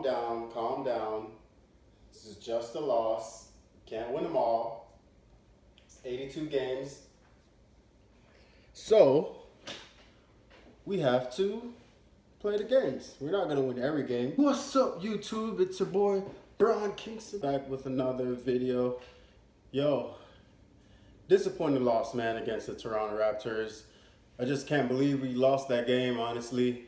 down, calm down. This is just a loss. Can't win them all. It's 82 games. So, we have to play the games. We're not going to win every game. What's up, YouTube? It's your boy, Bron Kingston, back with another video. Yo, disappointing loss, man, against the Toronto Raptors. I just can't believe we lost that game, honestly.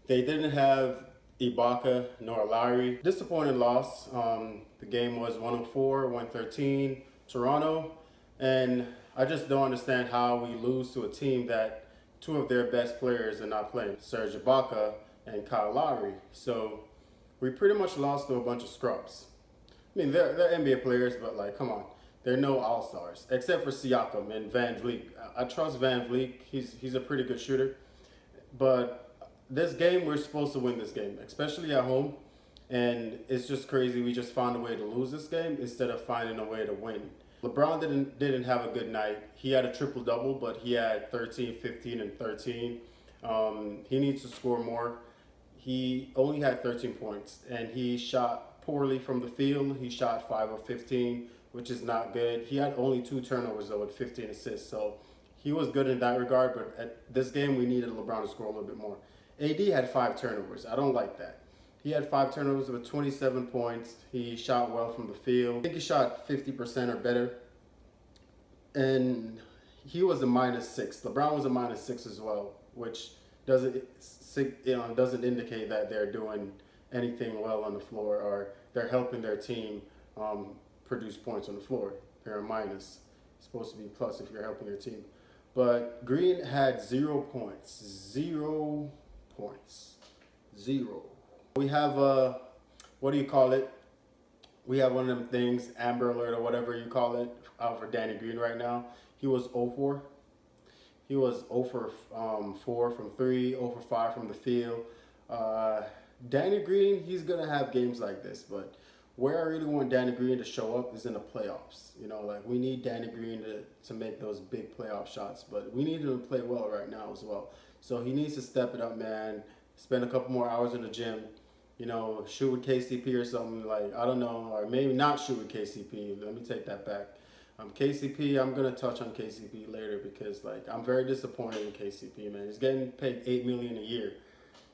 They didn't have Ibaka nor Lowry. Disappointing loss. The game was 104-113 Toronto, and I just don't understand how we lose to a team that two of their best players are not playing, Serge Ibaka and Kyle Lowry. So we pretty much lost to a bunch of scrubs. I mean, they're NBA players, but like, come on. They're no all-stars, except for Siakam and Van Vliet. I trust Van Vliet. He's a pretty good shooter. But this game, we're supposed to win this game, especially at home. And it's just crazy. We just found a way to lose this game instead of finding a way to win. LeBron didn't have a good night. He had a triple-double, but he had 13, 15, and 13. He needs to score more. He only had 13 points, and he shot poorly from the field. He shot 5 of 15, which is not good. He had only 2 turnovers, though, with 15 assists. So he was good in that regard, but at this game, we needed LeBron to score a little bit more. AD had 5 turnovers. I don't like that. He had 5 turnovers with 27 points. He shot well from the field. I think he shot 50% or better. And he was a -6. LeBron was a -6 as well, which doesn't indicate that they're doing anything well on the floor or they're helping their team produce points on the floor. They're a minus. It's supposed to be plus if you're helping your team. But Green had 0 points. 0 points. 0. We have what do you call it? We have one of them things, Amber Alert or whatever you call it, out for Danny Green right now. He was 0-4. He was 0 for 4 from 3, 0 for 5 from the field. Danny Green, he's going to have games like this, but where I really want Danny Green to show up is in the playoffs. You know, like we need Danny Green to make those big playoff shots, but we need him to play well right now as well. So he needs to step it up, man. Spend a couple more hours in the gym. You know, shoot with KCP or something, like, I don't know, or maybe not shoot with KCP. Let me take that back. KCP, I'm going to touch on KCP later because, like, I'm very disappointed in KCP, man. He's getting paid $8 million a year.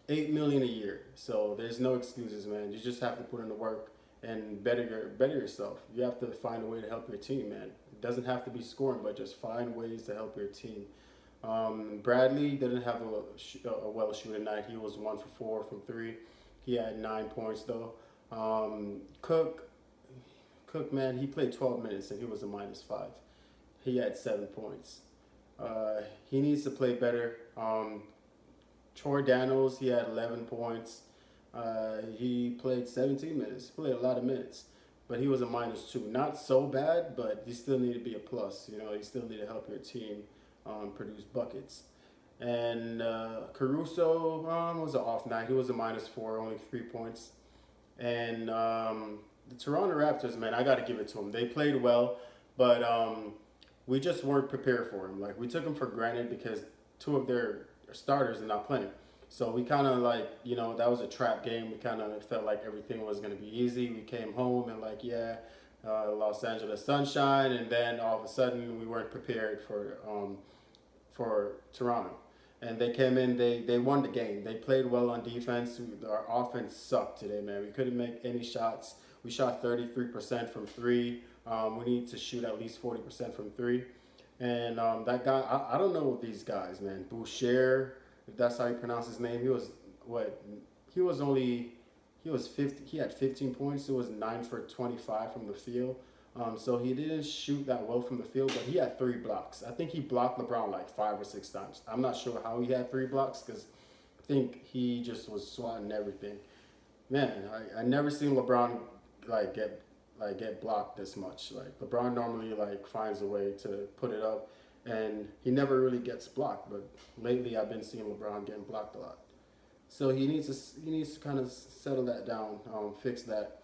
$8 million a year. So there's no excuses, man. You just have to put in the work and better yourself. You have to find a way to help your team, man. It doesn't have to be scoring, but just find ways to help your team. Bradley didn't have a well-shooting night. He was 1 for 4 from 3. He had 9 points, though. Cook, man, he played 12 minutes, and he was a -5. He had 7 points. He needs to play better. Troy Daniels, he had 11 points. He played 17 minutes. He played a lot of minutes, but he was a -2. Not so bad, but you still need to be a plus. You know, you still need to help your team produce buckets. And Caruso was an off night. He was a -4, only 3 points. And the Toronto Raptors, man, I got to give it to them. They played well, but we just weren't prepared for them. Like, we took them for granted because 2 of their starters are not playing. So we kind of like, you know, that was a trap game. We kind of felt like everything was going to be easy. We came home and like, yeah, Los Angeles sunshine. And then all of a sudden we weren't prepared for Toronto. And they came in, they won the game. They played well on defense. Our offense sucked today, man. We couldn't make any shots. We shot 33% from 3. We need to shoot at least 40% from 3. And that guy, I don't know these guys, man. Boucher, if that's how you pronounce his name, he was what? He had 15 points. It was 9 for 25 from the field. So he didn't shoot that well from the field, but he had 3 blocks. I think he blocked LeBron like 5 or 6 times. I'm not sure how he had 3 blocks because I think he just was swatting everything. Man, I never seen LeBron get blocked this much. Like, LeBron normally like finds a way to put it up, and he never really gets blocked. But lately, I've been seeing LeBron getting blocked a lot. So he needs to kind of settle that down, fix that.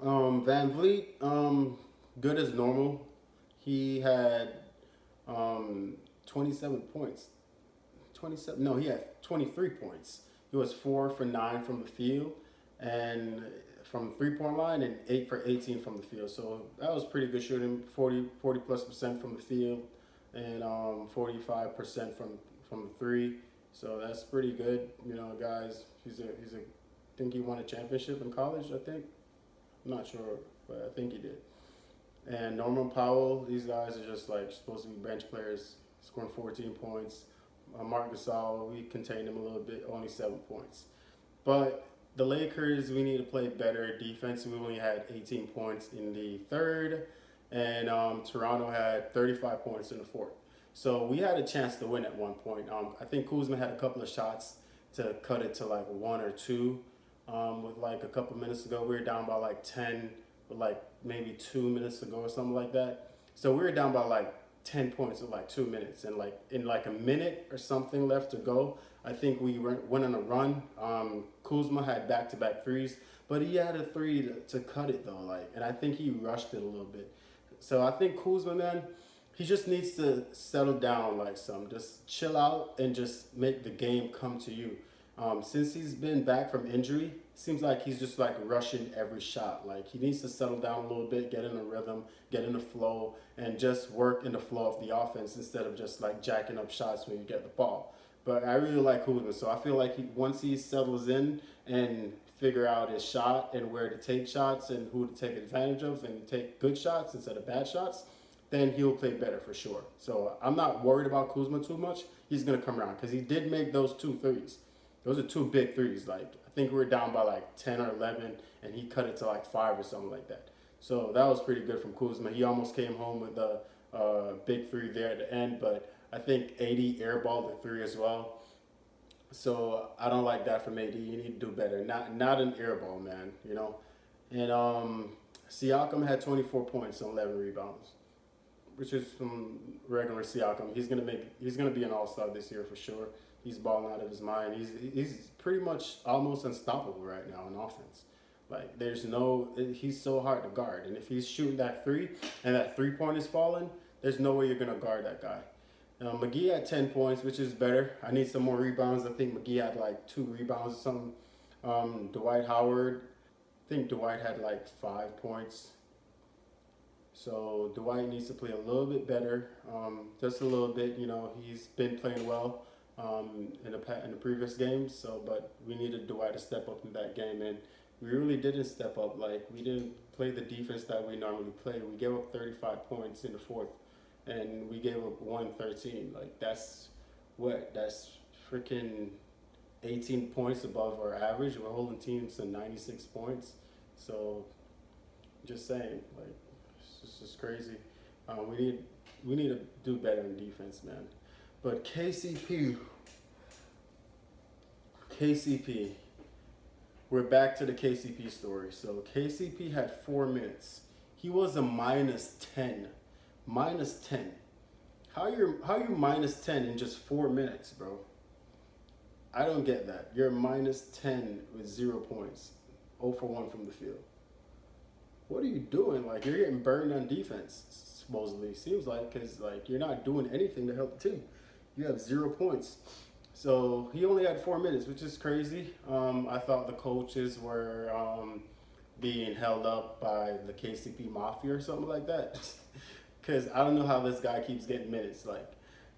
Van Vliet, good as normal. He had 27 points. 27. No, he had 23 points. He was 4 for 9 from the field, and from 3-point line, and 8 for 18 from the field. So that was pretty good shooting, 40+% from the field, and 45% from the three. So that's pretty good. You know, guys, I think he won a championship in college. I think, I'm not sure, but I think he did. And Norman Powell, these guys are just like supposed to be bench players, scoring 14 points. Marc Gasol, we contained him a little bit, only 7 points. But the Lakers, we need to play better defense. We only had 18 points in the third, and Toronto had 35 points in the fourth. So we had a chance to win at one point. I think Kuzma had a couple of shots to cut it to like 1 or 2. With like a couple minutes ago, we were down by like 10, with like maybe 2 minutes to go or something like that. So we were down by like 10 points with like 2 minutes, and like in like a minute or something left to go, I think we went on a run. Kuzma had back-to-back threes, but he had a three to cut it though, like, and I think he rushed it a little bit. So I think Kuzma, man, he just needs to settle down like some, just chill out and just make the game come to you. Since he's been back from injury, seems like he's just like rushing every shot. Like he needs to settle down a little bit, get in a rhythm, get in the flow, and just work in the flow of the offense instead of just like jacking up shots when you get the ball. But I really like Kuzma, so I feel like once he settles in and figure out his shot and where to take shots and who to take advantage of and take good shots instead of bad shots, then he'll play better for sure. So I'm not worried about Kuzma too much. He's going to come around because he did make those 2 threes. Those are 2 big threes. Like, I think we were down by like 10 or 11, and he cut it to like 5 or something like that. So that was pretty good from Kuzma. He almost came home with a big 3 there at the end, but I think AD airballed the 3 as well. So I don't like that from AD. You need to do better. Not an airball, man, you know. And Siakam had 24 points and 11 rebounds, which is from regular Siakam. He's gonna be an all-star this year for sure. He's balling out of his mind. He's pretty much almost unstoppable right now in offense. Like he's so hard to guard. And if he's shooting that 3 and that 3-point is falling, there's no way you're gonna guard that guy. McGee had 10 points, which is better. I need some more rebounds. I think McGee had like 2 rebounds or something. Dwight Howard, I think Dwight had like 5 points. So Dwight needs to play a little bit better, just a little bit. You know, he's been playing well in the previous games. So, but we needed Dwight to step up in that game, and we really didn't step up. Like we didn't play the defense that we normally play. We gave up 35 points in the fourth, and we gave up 113. Like that's freaking 18 points above our average. We're holding teams to 96 points. So, just saying, like. It's just crazy. We need to do better in defense, man. But KCP, we're back to the KCP story. So KCP had 4 minutes. He was a -10. -10. How you -10 in just 4 minutes, bro? I don't get that. You're -10 with 0 points, 0 for 1 from the field. What are you doing? Like, you're getting burned on defense, supposedly. Seems like, because, like, you're not doing anything to help the team. You have 0 points. So, he only had 4 minutes, which is crazy. I thought the coaches were being held up by the KCP Mafia or something like that. Because I don't know how this guy keeps getting minutes. Like,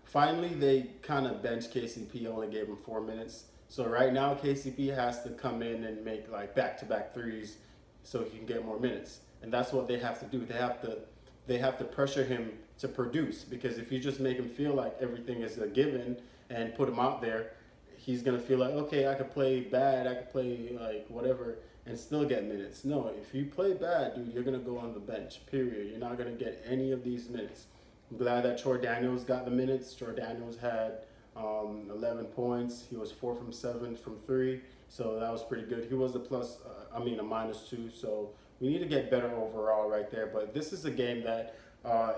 finally, they kind of benched KCP, only gave him 4 minutes. So, right now, KCP has to come in and make, like, back-to-back threes so he can get more minutes. And that's what they have to do. They have to pressure him to produce, because if you just make him feel like everything is a given and put him out there, he's gonna feel like, okay, I could play bad, I could play like whatever and still get minutes. No, if you play bad, dude, you're gonna go on the bench, period. You're not gonna get any of these minutes. I'm glad that Troy Daniels got the minutes. Troy Daniels had 11 points. He was 4 from 7 from 3. So that was pretty good. He was a -2. So we need to get better overall right there. But this is a game that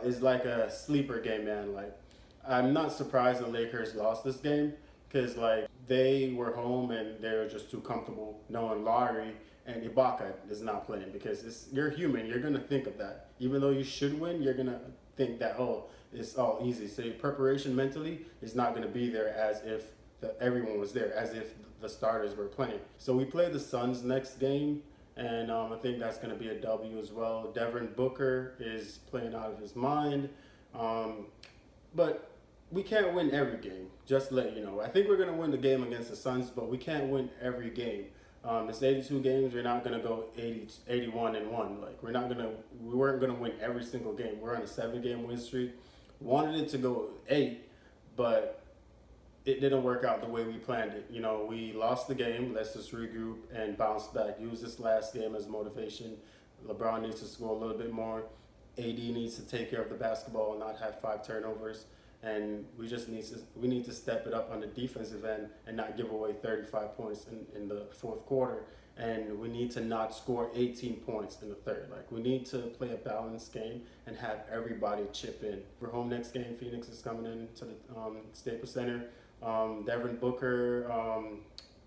is like a sleeper game, man. Like, I'm not surprised the Lakers lost this game, because like they were home and they were just too comfortable knowing Lowry and Ibaka is not playing, because you're human. You're gonna think of that. Even though you should win, you're gonna think that, oh, it's all easy. So your preparation mentally is not gonna be there as if that everyone was there, as if the starters were playing. So we play the Suns next game, and I think that's going to be a W as well. Devin Booker is playing out of his mind, but we can't win every game. Just to let you know, I think we're going to win the game against the Suns, but we can't win every game. It's 82 games. We're not going to go 81-1. Like we weren't going to win every single game. We're on a 7-game win streak. Wanted it to go 8, but it didn't work out the way we planned it. You know, we lost the game. Let's just regroup and bounce back. Use this last game as motivation. LeBron needs to score a little bit more. AD needs to take care of the basketball and not have 5 turnovers. And we need to step it up on the defensive end and not give away 35 points in the fourth quarter. And we need to not score 18 points in the third. Like, we need to play a balanced game and have everybody chip in. We're home next game. Phoenix is coming in to the Staples Center. Devin Booker,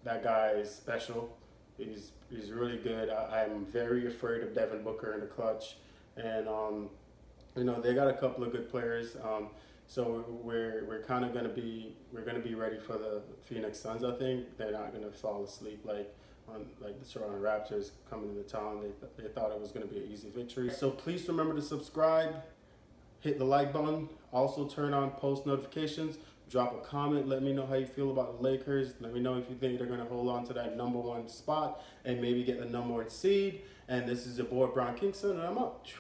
that guy is special. He's really good. I'm very afraid of Devin Booker in the clutch. And, you know, they got a couple of good players. So we're kind of gonna be ready for the Phoenix Suns. I think they're not gonna fall asleep like the Toronto Raptors coming into town. They thought it was gonna be an easy victory. So please remember to subscribe, hit the like button, also turn on post notifications. Drop a comment. Let me know how you feel about the Lakers. Let me know if you think they're gonna hold on to that #1 spot and maybe get the #1 seed. And this is your boy Brian Kingston, and I'm out.